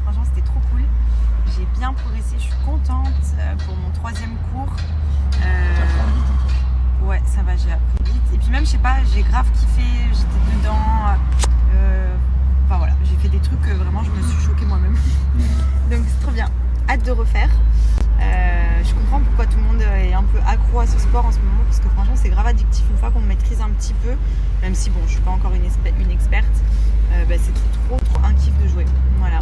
franchement c'était trop cool. J'ai bien progressé, je suis contente pour mon 3e cours. Ouais, ça va, j'ai appris vite. Et puis même, je sais pas, j'ai grave kiffé, j'étais dedans. Enfin voilà, j'ai fait des trucs que vraiment je me suis choquée moi-même. Donc c'est trop bien. Hâte de refaire. Je comprends pourquoi tout le monde est un peu accro à ce sport en ce moment, parce que franchement c'est grave addictif une fois qu'on maîtrise un petit peu. Même si bon, je suis pas encore une experte, c'est trop un kiff de jouer. Voilà.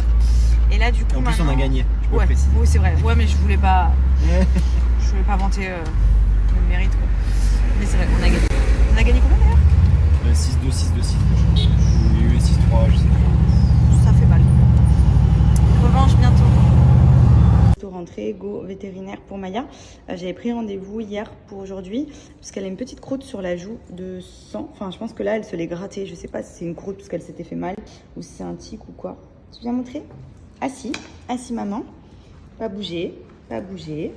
Et là du coup. En plus on a gagné, je peux préciser. Oui c'est vrai, ouais mais je voulais pas vanter le mérite quoi. Mais c'est vrai, on a gagné. On a gagné combien d'ailleurs 6-2, 6-2, 6-2. Il y a eu 6-3, je sais pas. Ça fait mal. Revanche bientôt. Rentrée, go vétérinaire pour Maya. J'avais pris rendez-vous hier pour aujourd'hui parce qu'elle a une petite croûte sur la joue de sang. Enfin, je pense que là, elle se l'est grattée. Je sais pas si c'est une croûte parce qu'elle s'était fait mal ou si c'est un tic ou quoi. Tu viens montrer? Assis, assis maman. Pas bouger, pas bouger,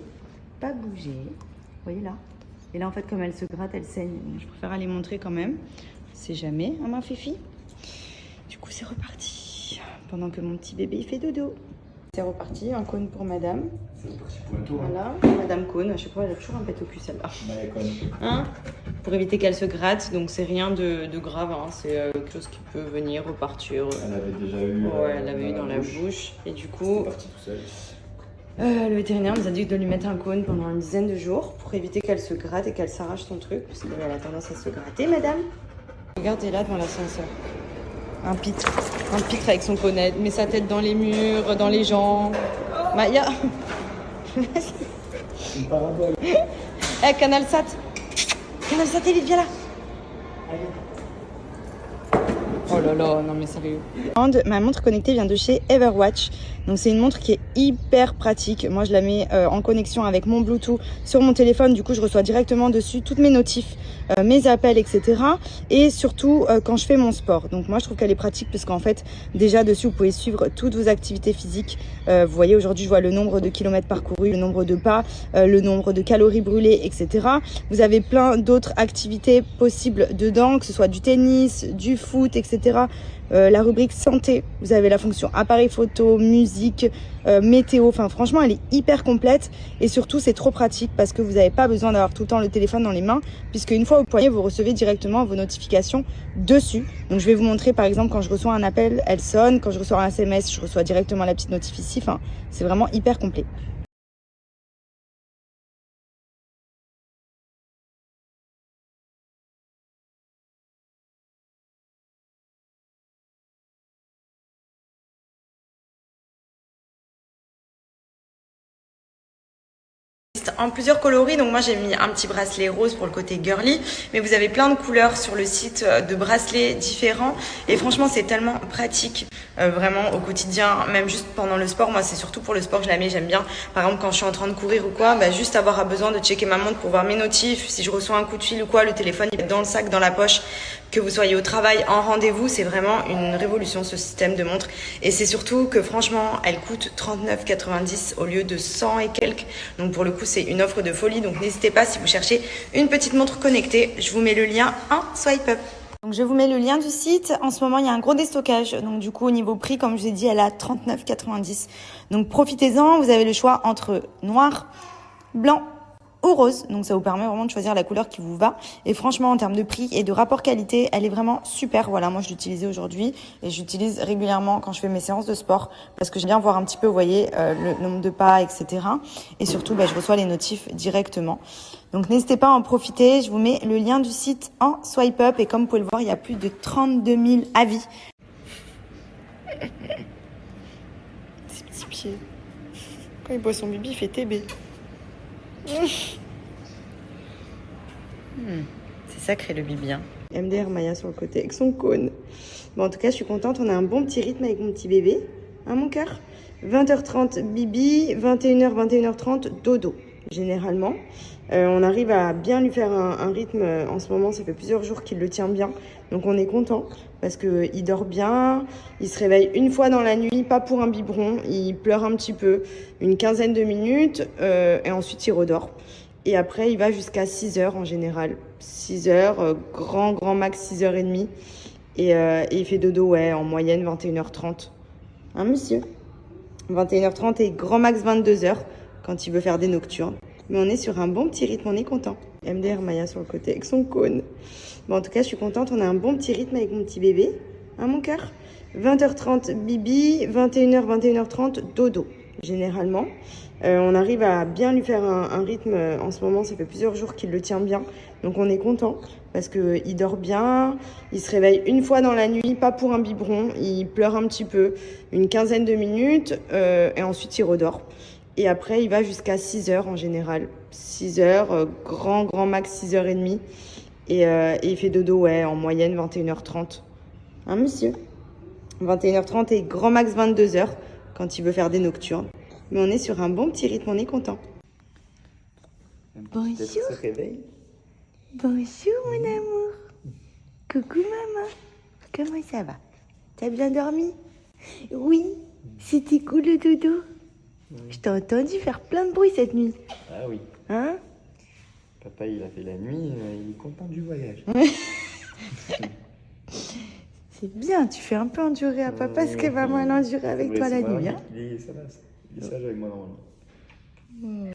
pas bouger. Vous voyez là? Et là, en fait, comme elle se gratte, elle saigne. Je préfère aller montrer quand même. C'est jamais, hein, ma fifi? Du coup, c'est reparti. Pendant que mon petit bébé, il fait dodo. C'est reparti, un cône pour madame. C'est reparti pour un tour. Voilà, madame cône. À chaque fois, elle a toujours un pet au cul, celle-là. Maya cône. Hein? Pour éviter qu'elle se gratte. Donc, c'est rien de grave. Hein. C'est quelque chose qui peut venir, repartir. Elle avait déjà eu. Ouais, elle l'avait eu dans la bouche. Et du coup, c'est parti tout seul. le vétérinaire nous a dit de lui mettre un cône pendant une dizaine de jours pour éviter qu'elle se gratte et qu'elle s'arrache son truc. Parce qu'elle a tendance à se gratter, madame. Regardez là devant l'ascenseur. Un pitre avec son cône, met sa tête dans les murs, dans les gens. Maya. Une parabole. Canal Sat. Canal Satellite, viens là. Oh là là, non mais sérieux. Ma montre connectée vient de chez Everwatch. Donc c'est une montre qui est hyper pratique. Moi je la mets en connexion avec mon Bluetooth sur mon téléphone. Du coup je reçois directement dessus toutes mes notifs, mes appels, etc. Et surtout quand je fais mon sport. Donc moi je trouve qu'elle est pratique parce qu'en fait déjà dessus vous pouvez suivre toutes vos activités physiques. Vous voyez aujourd'hui je vois le nombre de kilomètres parcourus, le nombre de pas, le nombre de calories brûlées, etc. Vous avez plein d'autres activités possibles dedans, que ce soit du tennis, du foot, etc. La rubrique santé, vous avez la fonction appareil photo, musique, météo, enfin franchement elle est hyper complète et surtout c'est trop pratique parce que vous n'avez pas besoin d'avoir tout le temps le téléphone dans les mains puisque une fois au poignet vous recevez directement vos notifications dessus. Donc je vais vous montrer par exemple quand je reçois un appel elle sonne, quand je reçois un SMS je reçois directement la petite notif ici, enfin c'est vraiment hyper complet. En plusieurs coloris, donc moi j'ai mis un petit bracelet rose pour le côté girly, mais vous avez plein de couleurs sur le site de bracelets différents et franchement c'est tellement pratique vraiment au quotidien, même juste pendant le sport. Moi c'est surtout pour le sport que je la mets, j'aime bien par exemple quand je suis en train de courir ou quoi, juste avoir besoin de checker ma montre pour voir mes notifs, si je reçois un coup de fil ou quoi, le téléphone il est dans le sac, dans la poche, que vous soyez au travail, en rendez-vous, c'est vraiment une révolution ce système de montre et c'est surtout que franchement elle coûte 39,90 au lieu de 100 et quelques, donc pour le coup c'est une offre de folie, donc n'hésitez pas si vous cherchez une petite montre connectée, je vous mets le lien en swipe up. Donc je vous mets le lien du site, en ce moment il y a un gros déstockage, donc du coup au niveau prix comme je vous ai dit elle est à 39,90, donc profitez-en, vous avez le choix entre noir, blanc ou rose, donc ça vous permet vraiment de choisir la couleur qui vous va et franchement en termes de prix et de rapport qualité elle est vraiment super. Voilà, moi je l'utilisais aujourd'hui et j'utilise régulièrement quand je fais mes séances de sport parce que j'aime bien voir un petit peu, vous voyez, le nombre de pas, etc. Et surtout je reçois les notifs directement, donc n'hésitez pas à en profiter. Je vous mets le lien du site en swipe up et comme vous pouvez le voir il y a plus de 32 000 avis. Ses petits pieds, quand il boit son bibi il fait TB. C'est sacré le bibi, hein. MDR Maya sur le côté avec son cône. Bon, en tout cas, je suis contente. On a un bon petit rythme avec mon petit bébé. Hein, mon cœur? 20h30 bibi, 21h, 21h30 dodo, généralement. On arrive à bien lui faire un rythme en ce moment. Ça fait plusieurs jours qu'il le tient bien. Donc, on est content parce qu'il dort bien. Il se réveille une fois dans la nuit, pas pour un biberon. Il pleure un petit peu, une quinzaine de minutes et ensuite il redort. Et après, il va jusqu'à 6h en général. 6h, grand max 6h30. Et il fait dodo, ouais, en moyenne 21h30. Hein, monsieur? 21h30 et grand max 22h quand il veut faire des nocturnes. Mais on est sur un bon petit rythme, on est content. MDR Maya sur le côté avec son cône. Bon, en tout cas, je suis contente, on a un bon petit rythme avec mon petit bébé. Hein, mon cœur? 20h30 Bibi, 21h, 21h30 dodo, généralement. On arrive à bien lui faire un rythme en ce moment, ça fait plusieurs jours qu'il le tient bien. Donc on est content parce qu'il dort bien, il se réveille une fois dans la nuit, pas pour un biberon, il pleure un petit peu, une quinzaine de minutes et ensuite il redort. Et après il va jusqu'à 6h en général, 6h, grand max 6h30 et il fait dodo ouais, en moyenne 21h30. Hein monsieur? 21h30 et grand max 22h quand il veut faire des nocturnes. Mais on est sur un bon petit rythme, on est content. Bonjour. Se réveille. Bonjour mon amour. Coucou maman. Comment ça va? T'as bien dormi? Oui. C'était cool le dodo. Je t'ai entendu faire plein de bruit cette nuit. Ah oui. Hein? Papa, il a fait la nuit, il est content du voyage. C'est bien, tu fais un peu endurer à papa ce que maman a enduré avec toi la nuit. Hein? Il est sage avec moi normalement.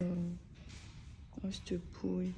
Oh, je te pouille.